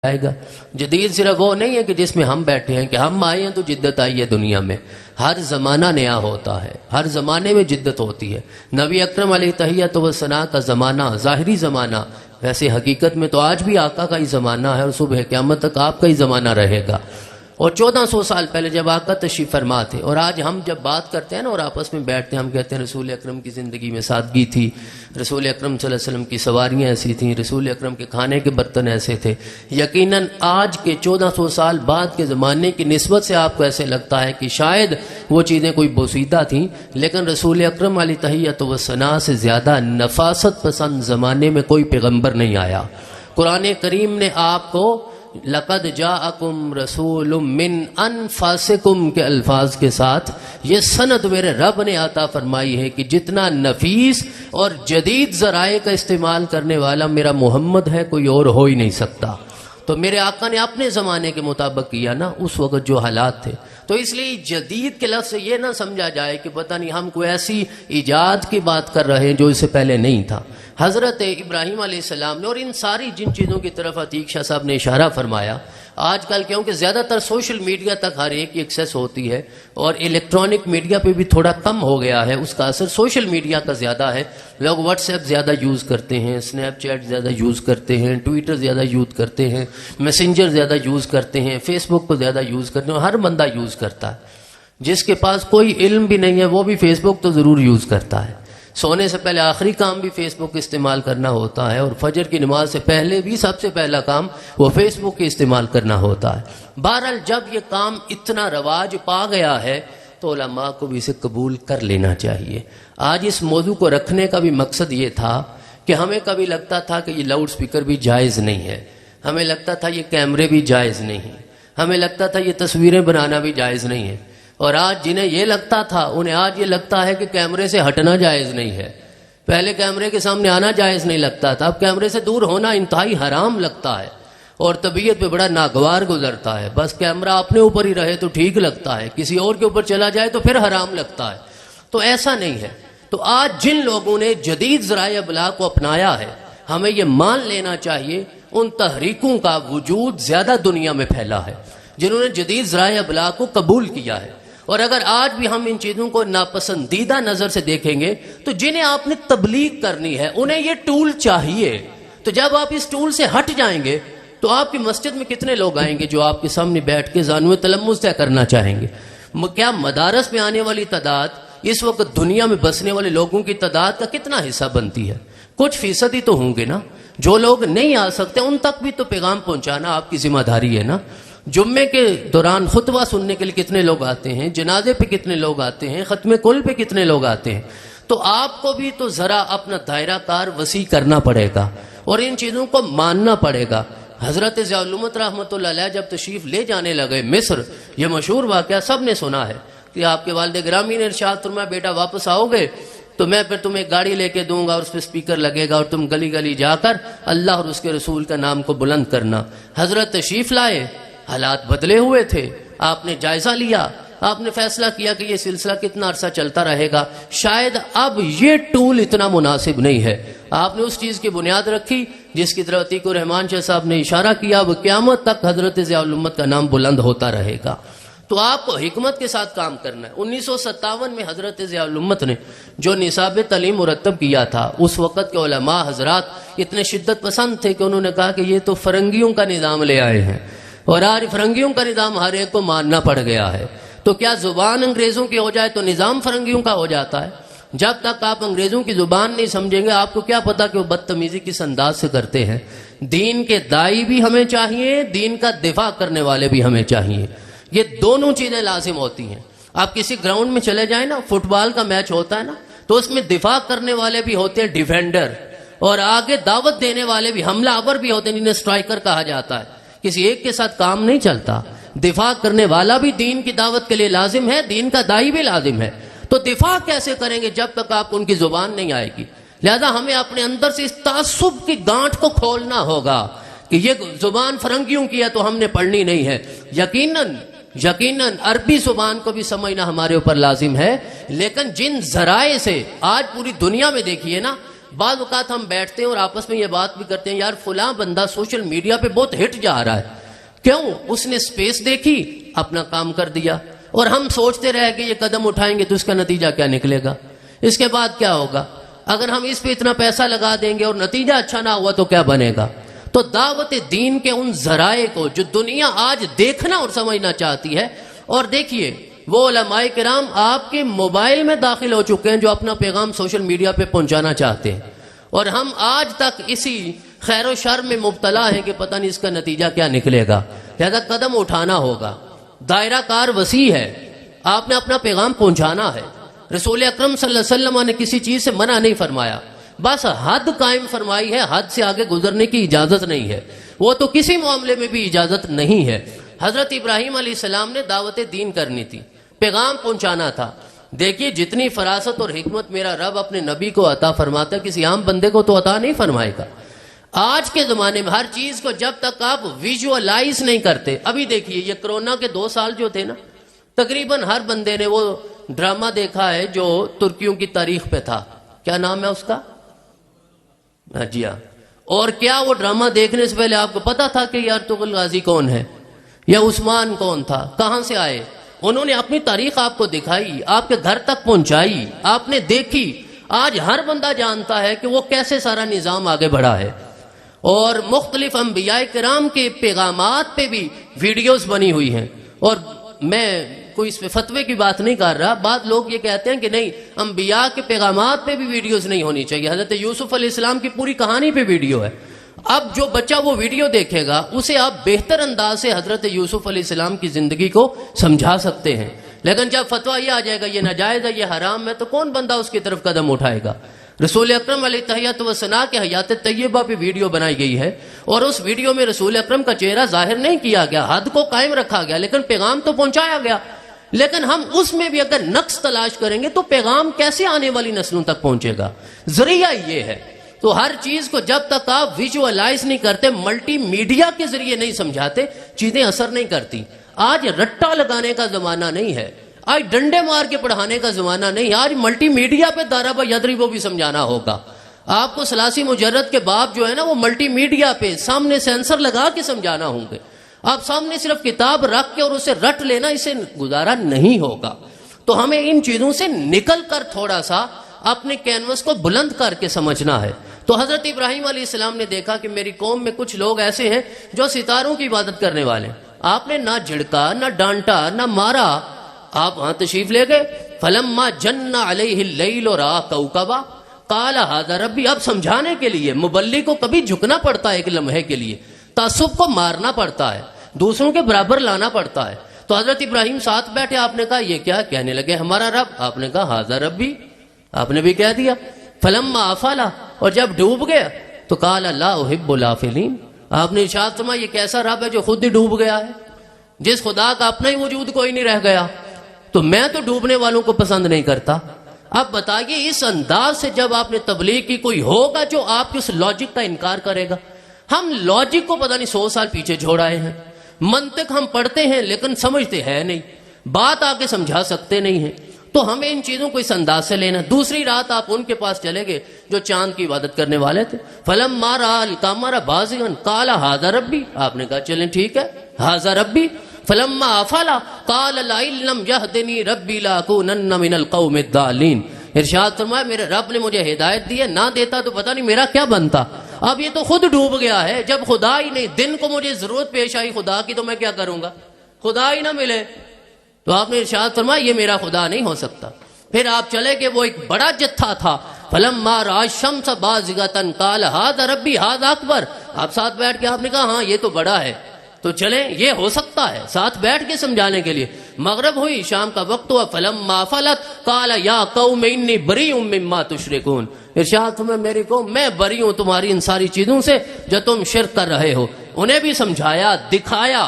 آئے گا۔ جدید صرف وہ نہیں ہے کہ جس میں ہم بیٹھے ہیں کہ ہم آئے ہیں تو جدت آئی ہے دنیا میں۔ ہر زمانہ نیا ہوتا ہے، ہر زمانے میں جدت ہوتی ہے۔ نبی اکرم علیہ تحیۃ و ثنا کا زمانہ ظاہری زمانہ، ویسے حقیقت میں تو آج بھی آقا کا ہی زمانہ ہے اور صبح قیامت تک آپ کا ہی زمانہ رہے گا۔ اور 1400 سال پہلے جب آقا تشریف فرما تھے، اور آج ہم جب بات کرتے ہیں نا اور آپس میں بیٹھتے ہیں، ہم کہتے ہیں رسول اکرم کی زندگی میں سادگی تھی، رسول اکرم صلی اللہ علیہ وسلم کی سواریاں ایسی تھیں، رسول اکرم کے کھانے کے برتن ایسے تھے۔ یقیناً آج کے 1400 سال بعد کے زمانے کی نسبت سے آپ کو ایسے لگتا ہے کہ شاید وہ چیزیں کوئی بوسیدہ تھیں، لیکن رسول اکرم علیہ تحیۃ و ثنا سے زیادہ نفاست پسند زمانے میں کوئی پیغمبر نہیں آیا۔ قرآن کریم نے آپ کو لقد جاءکم رسول من انفسکم کے الفاظ کے ساتھ یہ سند میرے رب نے عطا فرمائی ہے کہ جتنا نفیس اور جدید ذرائع کا استعمال کرنے والا میرا محمد ہے کوئی اور ہو ہی نہیں سکتا۔ تو میرے آقا نے اپنے زمانے کے مطابق کیا نا، اس وقت جو حالات تھے۔ تو اس لیے جدید کے لفظ سے یہ نہ سمجھا جائے کہ پتہ نہیں ہم کوئی ایسی ایجاد کی بات کر رہے ہیں جو اس سے پہلے نہیں تھا۔ حضرت ابراہیم علیہ السلام نے اور ان ساری جن چیزوں کی طرف عتیق شاہ صاحب نے اشارہ فرمایا، آج کل کیونکہ زیادہ تر سوشل میڈیا تک ہر ایک کی ایکسیس ہوتی ہے اور الیکٹرانک میڈیا پہ بھی تھوڑا کم ہو گیا ہے، اس کا اثر سوشل میڈیا کا زیادہ ہے۔ لوگ واٹس ایپ زیادہ یوز کرتے ہیں، اسنیپ چیٹ زیادہ یوز کرتے ہیں، ٹویٹر زیادہ یوز کرتے ہیں، میسنجر زیادہ یوز کرتے ہیں، فیس بک کو زیادہ یوز کرتے ہیں، ہر بندہ یوز کرتا ہے۔ جس کے پاس کوئی علم بھی نہیں ہے وہ بھی فیس بک تو ضرور یوز کرتا ہے۔ سونے سے پہلے آخری کام بھی فیس بک استعمال کرنا ہوتا ہے، اور فجر کی نماز سے پہلے بھی سب سے پہلا کام وہ فیس بک کے استعمال کرنا ہوتا ہے۔ بہرحال جب یہ کام اتنا رواج پا گیا ہے تو علماء کو بھی اسے قبول کر لینا چاہیے۔ آج اس موضوع کو رکھنے کا بھی مقصد یہ تھا کہ ہمیں کبھی لگتا تھا کہ یہ لاؤڈ سپیکر بھی جائز نہیں ہے، ہمیں لگتا تھا یہ کیمرے بھی جائز نہیں ہیں، ہمیں لگتا تھا یہ تصویریں بنانا بھی جائز نہیں ہے، اور آج جنہیں یہ لگتا تھا انہیں آج یہ لگتا ہے کہ کیمرے سے ہٹنا جائز نہیں ہے۔ پہلے کیمرے کے سامنے آنا جائز نہیں لگتا تھا، اب کیمرے سے دور ہونا انتہائی حرام لگتا ہے اور طبیعت پہ بڑا ناگوار گزرتا ہے۔ بس کیمرہ اپنے اوپر ہی رہے تو ٹھیک لگتا ہے، کسی اور کے اوپر چلا جائے تو پھر حرام لگتا ہے۔ تو ایسا نہیں ہے۔ تو آج جن لوگوں نے جدید ذرائع ابلاغ کو اپنایا ہے، ہمیں یہ مان لینا چاہیے ان تحریکوں کا وجود زیادہ دنیا میں پھیلا ہے جنہوں نے جدید ذرائع ابلاغ کو قبول کیا ہے۔ اور اگر آج بھی ہم ان چیزوں کو ناپسندیدہ نظر سے دیکھیں گے تو جنہیں آپ نے تبلیغ کرنی ہے انہیں یہ ٹول چاہیے۔ تو جب آپ اس ٹول سے ہٹ جائیں گے تو آپ کی مسجد میں کتنے لوگ آئیں گے جو آپ کے سامنے بیٹھ کے زانو تلمس طے کرنا چاہیں گے؟ کیا مدارس میں آنے والی تعداد اس وقت دنیا میں بسنے والے لوگوں کی تعداد کا کتنا حصہ بنتی ہے؟ کچھ فیصد ہی تو ہوں گے نا۔ جو لوگ نہیں آ سکتے ان تک بھی تو پیغام پہنچانا آپ کی ذمہ داری ہے نا۔ جمعے کے دوران خطبہ سننے کے لیے کتنے لوگ آتے ہیں، جنازے پہ کتنے لوگ آتے ہیں، ختم کل پہ کتنے لوگ آتے ہیں؟ تو آپ کو بھی تو ذرا اپنا دائرہ کار وسیع کرنا پڑے گا اور ان چیزوں کو ماننا پڑے گا۔ حضرت ضیاء الامت رحمۃ اللہ علیہ جب تشریف لے جانے لگے مصر، یہ مشہور واقعہ سب نے سنا ہے کہ آپ کے والد گرامی نے ارشاد فرمایا بیٹا واپس آؤ گے تو میں پھر تمہیں گاڑی لے کے دوں گا اور اس پہ اسپیکر لگے گا اور تم گلی گلی جا کر اللہ اور اس کے رسول کا نام کو بلند کرنا۔ حضرت تشریف لائے، حالات بدلے ہوئے تھے، آپ نے جائزہ لیا، آپ نے فیصلہ کیا کہ یہ سلسلہ کتنا عرصہ چلتا رہے گا، شاید اب یہ ٹول اتنا مناسب نہیں ہے۔ آپ نے اس چیز کی بنیاد رکھی جس کی طرف عتیق الرحمان شاہ صاحب نے اشارہ کیا، اب قیامت تک حضرت ضیاء الامت کا نام بلند ہوتا رہے گا۔ تو آپ کو حکمت کے ساتھ کام کرنا ہے۔ 1957 میں حضرت ضیاء الامت نے جو نصاب تعلیم مرتب کیا تھا، اس وقت کے علماء حضرات اتنے شدت پسند تھے کہ انہوں نے کہا کہ یہ تو فرنگیوں کا نظام لے آئے ہیں اور آج فرنگیوں کا نظام ہر ایک کو ماننا پڑ گیا ہے۔ تو کیا زبان انگریزوں کی ہو جائے تو نظام فرنگیوں کا ہو جاتا ہے؟ جب تک آپ انگریزوں کی زبان نہیں سمجھیں گے آپ کو کیا پتا کہ وہ بدتمیزی کس انداز سے کرتے ہیں۔ دین کے دائی بھی ہمیں چاہیے، دین کا دفاع کرنے والے بھی ہمیں چاہیے، یہ دونوں چیزیں لازم ہوتی ہیں۔ آپ کسی گراؤنڈ میں چلے جائیں نا، فٹ بال کا میچ ہوتا ہے نا، تو اس میں دفاع کرنے والے بھی ہوتے ہیں ڈیفینڈر، اور آگے دعوت دینے والے بھی حملہ آور بھی ہوتے ہیں جنہیں اسٹرائکر کہا جاتا ہے۔ کسی ایک کے ساتھ کام نہیں چلتا۔ دفاع کرنے والا بھی دین کی دعوت کے لیے لازم ہے، دین کا دائی بھی لازم ہے۔ تو دفاع کیسے کریں گے جب تک آپ ان کی زبان نہیں آئے گی؟ لہذا ہمیں اپنے اندر سے اس تعصب کی گانٹھ کو کھولنا ہوگا کہ یہ زبان فرنگیوں کی ہے تو ہم نے پڑھنی نہیں ہے۔ یقیناً عربی زبان کو بھی سمجھنا ہمارے اوپر لازم ہے، لیکن جن ذرائع سے آج پوری دنیا میں دیکھیے نا، بعض اوقات ہم بیٹھتے ہیں اور آپس میں یہ بات بھی کرتے ہیں یار فلاں بندہ سوشل میڈیا پہ بہت ہٹ جا رہا ہے، کیوں؟ اس نے سپیس دیکھی، اپنا کام کر دیا، اور ہم سوچتے رہے کہ یہ قدم اٹھائیں گے تو اس کا نتیجہ کیا نکلے گا، اس کے بعد کیا ہوگا، اگر ہم اس پہ اتنا پیسہ لگا دیں گے اور نتیجہ اچھا نہ ہوا تو کیا بنے گا۔ تو دعوت دین کے ان ذرائع کو جو دنیا آج دیکھنا اور سمجھنا چاہتی ہے، اور دیکھیے وہ علماء کرام آپ کے موبائل میں داخل ہو چکے ہیں جو اپنا پیغام سوشل میڈیا پہ پہنچانا چاہتے ہیں، اور ہم آج تک اسی خیر و شر میں مبتلا ہیں کہ پتہ نہیں اس کا نتیجہ کیا نکلے گا۔ لہذا قدم اٹھانا ہوگا، دائرہ کار وسیع ہے، آپ نے اپنا پیغام پہنچانا ہے۔ رسول اکرم صلی اللہ علیہ وسلم نے کسی چیز سے منع نہیں فرمایا، بس حد قائم فرمائی ہے، حد سے آگے گزرنے کی اجازت نہیں ہے، وہ تو کسی معاملے میں بھی اجازت نہیں ہے۔ حضرت ابراہیم علیہ السلام نے دعوت دین کرنی تھی، پیغام پہنچانا تھا۔ دیکھیے جتنی فراست اور حکمت میرا رب اپنے نبی کو عطا فرماتا ہے کسی عام بندے کو تو عطا نہیں فرمائے گا۔ آج کے زمانے میں ہر چیز کو جب تک آپ ویژوالائز نہیں کرتے، ابھی دیکھیے یہ کرونا کے 2 سال جو تھے نا، تقریباً ہر بندے نے وہ ڈرامہ دیکھا ہے جو ترکیوں کی تاریخ پہ تھا، کیا نام ہے اس کا؟ جی ہاں۔ اور کیا وہ ڈرامہ دیکھنے سے پہلے آپ کو پتا تھا کہ یہ ارطغرل غازی کون ہے یا عثمان کون تھا، کہاں سے آئے؟ انہوں نے اپنی تاریخ آپ کو دکھائی، آپ کے گھر تک پہنچائی، آپ نے دیکھی۔ آج ہر بندہ جانتا ہے کہ وہ کیسے سارا نظام آگے بڑھا ہے، اور مختلف انبیاء کرام کے پیغامات پہ بھی ویڈیوز بنی ہوئی ہیں۔ اور میں کوئی اس پہ فتوے کی بات نہیں کر رہا، بعض لوگ یہ کہتے ہیں کہ نہیں انبیاء کے پیغامات پہ بھی ویڈیوز نہیں ہونی چاہیے، حضرت یوسف علیہ السلام کی پوری کہانی پہ ویڈیو ہے۔ اب جو بچہ وہ ویڈیو دیکھے گا اسے آپ بہتر انداز سے حضرت یوسف علیہ السلام کی زندگی کو سمجھا سکتے ہیں، لیکن جب فتویٰ یہ آ جائے گا یہ ناجائز ہے، یہ حرام ہے، تو کون بندہ اس کی طرف قدم اٹھائے گا؟ رسول اکرم علیہ تحیۃ و ثنا کے حیات طیبہ پہ ویڈیو بنائی گئی ہے، اور اس ویڈیو میں رسول اکرم کا چہرہ ظاہر نہیں کیا گیا، حد کو قائم رکھا گیا، لیکن پیغام تو پہنچایا گیا۔ لیکن ہم اس میں بھی اگر نقص تلاش کریں گے تو پیغام کیسے آنے والی نسلوں تک پہنچے گا؟ ذریعہ یہ ہے۔ تو ہر چیز کو جب تک آپ ویژوالائز نہیں کرتے، ملٹی میڈیا کے ذریعے نہیں سمجھاتے، چیزیں اثر نہیں کرتی۔ آج رٹا لگانے کا زمانہ نہیں ہے، آج ڈنڈے مار کے پڑھانے کا زمانہ نہیں، آج ملٹی میڈیا پہ ضرب یضرب بھی سمجھانا ہوگا۔ آپ کو ثلاثی مجرد کے باب جو ہے نا وہ ملٹی میڈیا پہ سامنے سینسر لگا کے سمجھانا ہوں گے۔ آپ سامنے صرف کتاب رکھ کے اور اسے رٹ لینا، اسے گزارا نہیں ہوگا۔ تو ہمیں ان چیزوں سے نکل کر تھوڑا سا اپنے کینوس کو بلند کر کے سمجھنا ہے۔ تو حضرت ابراہیم علیہ السلام نے دیکھا کہ میری قوم میں کچھ لوگ ایسے ہیں جو ستاروں کی عبادت کرنے والے ہیں۔ آپ نے نہ جھڑکا، نہ ڈانٹا، نہ مارا، آپ وہاں تشریف لے گئے۔ فلما جن علیہ اللیل رأى کوكبا قال هذا ربی۔ اب سمجھانے کے لیے مبلغ کو کبھی جھکنا پڑتا ہے، ایک لمحے کے لیے تعصب کو مارنا پڑتا ہے، دوسروں کے برابر لانا پڑتا ہے۔ تو حضرت ابراہیم ساتھ بیٹھے، آپ نے کہا یہ کیا؟ کہنے لگے ہمارا رب۔ آپ نے کہا هذا ربی، آپ نے بھی کہہ دیا۔ فلما افلا، اور جب ڈوب گیا تو قال لا احب الافلین۔ آپ نے ارشاد فرمایا یہ کیسا رب ہے جو خود ہی ڈوب گیا ہے؟ جس خدا کا اپنا ہی وجود کوئی نہیں رہ گیا، تو میں تو ڈوبنے والوں کو پسند نہیں کرتا۔ اب بتائیے اس انداز سے جب آپ نے تبلیغ کی، کوئی ہوگا جو آپ کے اس لاجک کا انکار کرے گا؟ ہم لاجک کو پتہ نہیں 100 سال پیچھے چھوڑ آئے ہیں، منطق ہم پڑھتے ہیں لیکن سمجھتے ہیں نہیں، بات آگے سمجھا سکتے نہیں ہیں۔ تو ہمیں ان چیزوں کو اس انداز سے لینا۔ دوسری رات آپ ان کے پاس چلے گئے جو چاند کی عبادت کرنے والے تھے۔ فلما رأى القمر بازغا قال هذا ربی۔ آپ نے کہا چلیں ٹھیک ہے، هذا ربی۔ فلما افلا قال لئن لم يهدني ربي لاكونن من القوم الضالين۔ ارشاد فرمایا میرے رب نے مجھے ہدایت دی ہے، نہ دیتا تو پتہ نہیں میرا کیا بنتا۔ اب یہ تو خود ڈوب گیا ہے، جب خدا ہی نہیں، دن کو مجھے ضرورت پیش آئی خدا کی تو میں کیا کروں گا؟ خدا ہی نہ ملے تو آپ نے ارشاد فرمایا یہ میرا خدا نہیں ہو سکتا۔ پھر آپ چلے کہ وہ ایک بڑا جتھا تھا۔ فلما رأى الشمس بازغة قال هذا ربي هذا اکبر۔ آپ ساتھ بیٹھ کے آپ نے کہا ہاں یہ تو بڑا ہے، تو چلیں یہ ہو سکتا ہے، ساتھ بیٹھ کے سمجھانے کے لیے۔ مغرب ہوئی، شام کا وقت ہوا۔ فلما فلت قال یا قوم انی بریء مما تشرکون۔ ارشاد تمہیں میری قوم میں بری ہوں تمہاری ان ساری چیزوں سے جو تم شرک کر رہے ہو۔ انہیں بھی سمجھایا، دکھایا،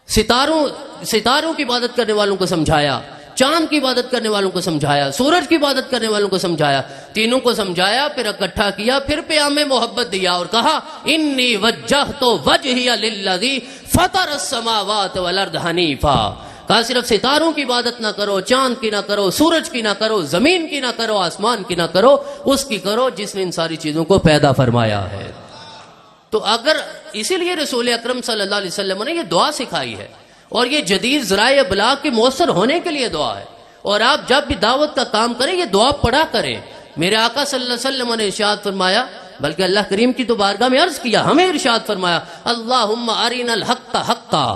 ستاروں کی عبادت کرنے والوں کو سمجھایا، چاند کی عبادت کرنے والوں کو سمجھایا، سورج کی عبادت کرنے والوں کو سمجھایا، تینوں کو سمجھایا، پھر اکٹھا کیا، پھر پیام محبت دیا اور کہا انی وجہت وجہی للذی فطر السماوات والارض حنیفا۔ کہا صرف ستاروں کی عبادت نہ کرو، چاند کی نہ کرو، سورج کی نہ کرو، زمین کی نہ کرو، آسمان کی نہ کرو، اس کی کرو جس نے ان ساری چیزوں کو پیدا فرمایا ہے۔ تو اگر اسی لیے رسول اکرم صلی اللہ علیہ وسلم نے یہ دعا سکھائی ہے، اور یہ جدید ذرائع ابلاغ کے مؤثر ہونے کے لیے دعا ہے، اور آپ جب بھی دعوت کا کام کریں یہ دعا پڑھا کریں۔ میرے آقا صلی اللہ علیہ وسلم نے ارشاد فرمایا، بلکہ اللہ کریم کی تو بارگاہ میں عرض کیا، ہمیں ارشاد فرمایا، اللہم ارنا الحق حقا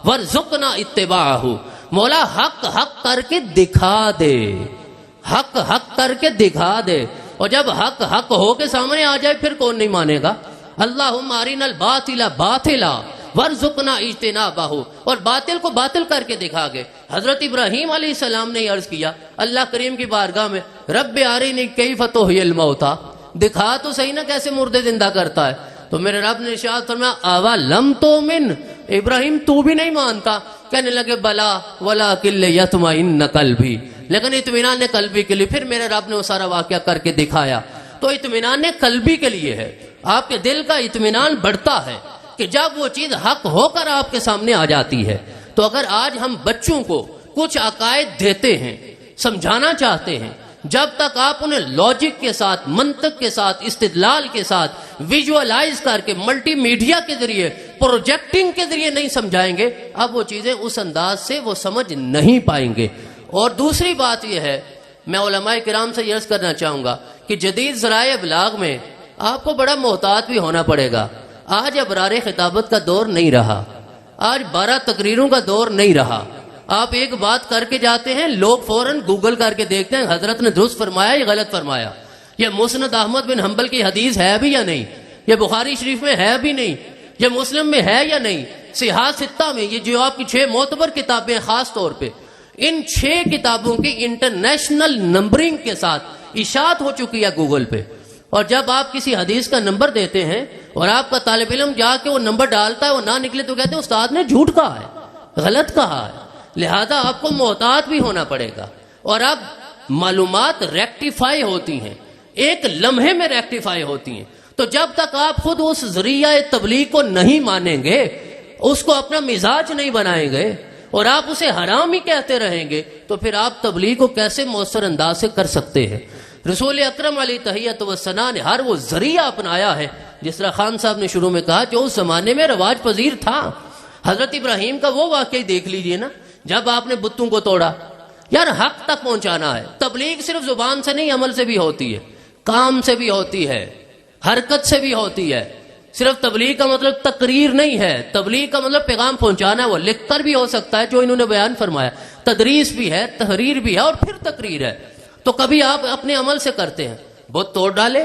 وارزقنا اتباعہ، مولا حق حق کر کے دکھا دے، حق حق کر کے دکھا دے، اور جب حق حق ہو کے سامنے آ جائے پھر کون نہیں مانے گا؟ اللہم ارنا الباطل باطلا وارزقنا اجتنابہ، اور باطل کو باطل کر کے دکھا گئے۔ حضرت ابراہیم علیہ السلام نے عرض کیا اللہ کریم کی بارگاہ میں، رب ارنی کیف تحیی الموتى، دکھا تو صحیح نا کیسے مردے زندہ کرتا ہے۔ تو میرے رب نے ارشاد فرمایا اولم تؤمن، ابراہیم تو بھی نہیں مانتا؟ کہنے لگے بلا ولکن لیطمئن قلبی، لیکن اطمینان قلبی کے لیے۔ پھر میرے رب نے وہ سارا واقعہ کر کے دکھایا۔ تو اطمینان قلبی کے لیے ہے، آپ کے دل کا اطمینان بڑھتا ہے کہ جب وہ چیز حق ہو کر آپ کے سامنے آ جاتی ہے۔ تو اگر آج ہم بچوں کو کچھ عقائد دیتے ہیں، سمجھانا چاہتے ہیں، جب تک آپ انہیں لاجک کے ساتھ، منطق کے ساتھ، استدلال کے ساتھ، ویژوالائز کر کے، ملٹی میڈیا کے ذریعے، پروجیکٹنگ کے ذریعے نہیں سمجھائیں گے، اب وہ چیزیں اس انداز سے وہ سمجھ نہیں پائیں گے۔ اور دوسری بات یہ ہے، میں علماء کرام سے عرض کرنا چاہوں گا کہ جدید ذرائع ابلاغ میں آپ کو بڑا محتاط بھی ہونا پڑے گا۔ آج ابرار خطابت کا دور نہیں رہا، آج 12 تقریروں کا دور نہیں رہا۔ آپ ایک بات کر کے جاتے ہیں، لوگ فوراً گوگل کر کے دیکھتے ہیں حضرت نے درست فرمایا یا غلط فرمایا، یہ مسند احمد بن حنبل کی حدیث ہے بھی یا نہیں، یہ بخاری شریف میں ہے بھی نہیں، یہ مسلم میں ہے یا نہیں، صحاح ستہ میں، یہ جو آپ کی 6 معتبر کتابیں ہیں، خاص طور پہ ان 6 کتابوں کی انٹرنیشنل نمبرنگ کے ساتھ اشاعت ہو چکی ہے گوگل پہ۔ اور جب آپ کسی حدیث کا نمبر دیتے ہیں اور آپ کا طالب علم جا کے وہ نمبر ڈالتا ہے، وہ نہ نکلے تو کہتے ہیں استاد نے جھوٹ کہا ہے، غلط کہا ہے۔ لہذا آپ کو محتاط بھی ہونا پڑے گا، اور اب معلومات ریکٹیفائی ہوتی ہیں، ایک لمحے میں ریکٹیفائی ہوتی ہیں۔ تو جب تک آپ خود اس ذریعہ تبلیغ کو نہیں مانیں گے، اس کو اپنا مزاج نہیں بنائیں گے، اور آپ اسے حرام ہی کہتے رہیں گے، تو پھر آپ تبلیغ کو کیسے مؤثر انداز سے کر سکتے ہیں؟ رسول اکرم علیہ تحیۃ والثناء نے ہر وہ ذریعہ اپنایا ہے، جس طرح خان صاحب نے شروع میں کہا، جو اس زمانے میں رواج پذیر تھا۔ حضرت ابراہیم کا وہ واقعہ دیکھ لیجئے نا، جب آپ نے بتوں کو توڑا، یار حق تک پہنچانا ہے۔ تبلیغ صرف زبان سے نہیں، عمل سے بھی ہوتی ہے، کام سے بھی ہوتی ہے، حرکت سے بھی ہوتی ہے۔ صرف تبلیغ کا مطلب تقریر نہیں ہے، تبلیغ کا مطلب پیغام پہنچانا ہے۔ وہ لکھ کر بھی ہو سکتا ہے جو انہوں نے بیان فرمایا، تدریس بھی ہے، تحریر بھی ہے، اور پھر تقریر ہے۔ تو کبھی آپ اپنے عمل سے کرتے ہیں، بت توڑ ڈالے،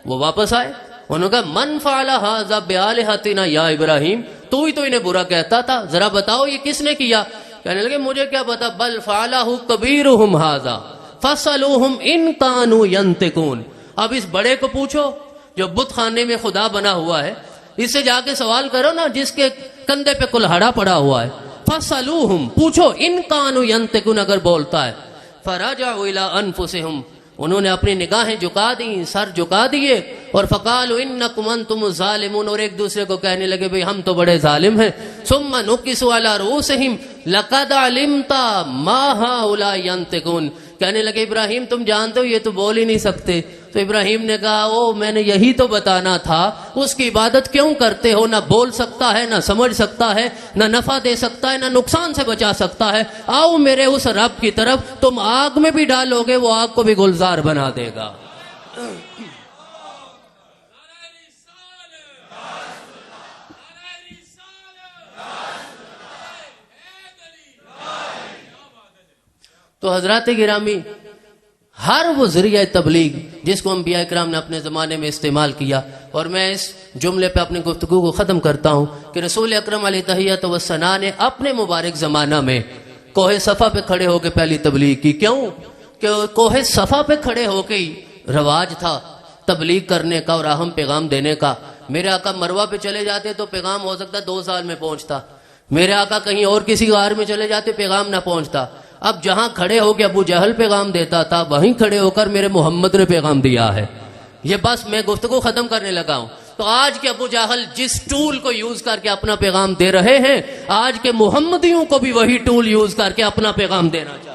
وہ واپس آئے، انہوں نے کہا من فعل ھذا بآلہتنا یا ابراہیم، تو ہی تو انہیں برا کہتا تھا، ذرا بتاؤ یہ کس نے کیا؟ کہنے لگے مجھے کیا پتا، بل فعلہ کبیرہم ھذا فاسألوہم ان کانوا ینطقون۔ اب اس بڑے کو پوچھو جو بت خانے میں خدا بنا ہوا ہے، اس سے جا کے سوال کرو نا جس کے کندھے پہ کلہاڑا پڑا ہوا ہے، فاسألوہم، پوچھو، ان کانوا ینطقون، اگر بولتا ہے۔ فراجعوا الی انفسہم، انہوں نے اپنی نگاہیں جھکا دیں، سر جھکا دیے، اور فقالوا انکم انتم الظالمون، اور ایک دوسرے کو کہنے لگے بھئی ہم تو بڑے ظالم ہیں۔ ثم نکسوا علی رؤوسہم لقد علمت ما ہؤلاء ینطقون، کہنے لگے ابراہیم تم جانتے ہو یہ تو بول ہی نہیں سکتے۔ تو ابراہیم نے کہا او میں نے یہی تو بتانا تھا، اس کی عبادت کیوں کرتے ہو؟ نہ بول سکتا ہے، نہ سمجھ سکتا ہے، نہ نفع دے سکتا ہے، نہ نقصان سے بچا سکتا ہے۔ آؤ میرے اس رب کی طرف، تم آگ میں بھی ڈالو گے وہ آگ کو بھی گلزار بنا دے گا۔ تو حضرات گرامی، ہر وہ ذریعہ تبلیغ جس کو انبیاء کرام نے اپنے زمانے میں استعمال کیا، اور میں اس جملے پہ اپنی گفتگو کو ختم کرتا ہوں کہ رسول اکرم علیہ تحیۃ والثناء نے اپنے مبارک زمانہ میں کوہ صفا پہ کھڑے ہو کے پہلی تبلیغ کی۔ کیوں کہ کوہ صفا پہ کھڑے ہو کے ہی رواج تھا تبلیغ کرنے کا اور اہم پیغام دینے کا۔ میرے آقا مروہ پہ چلے جاتے تو پیغام ہو سکتا 2 سال میں پہنچتا، میرے آقا کہیں اور کسی غار میں چلے جاتے پیغام نہ پہنچتا۔ اب جہاں کھڑے ہو کے ابو جہل پیغام دیتا تھا، وہیں کھڑے ہو کر میرے محمد نے پیغام دیا ہے۔ یہ بس میں گفتگو ختم کرنے لگا ہوں۔ تو آج کے ابو جہل جس ٹول کو یوز کر کے اپنا پیغام دے رہے ہیں، آج کے محمدیوں کو بھی وہی ٹول یوز کر کے اپنا پیغام دینا چاہیے۔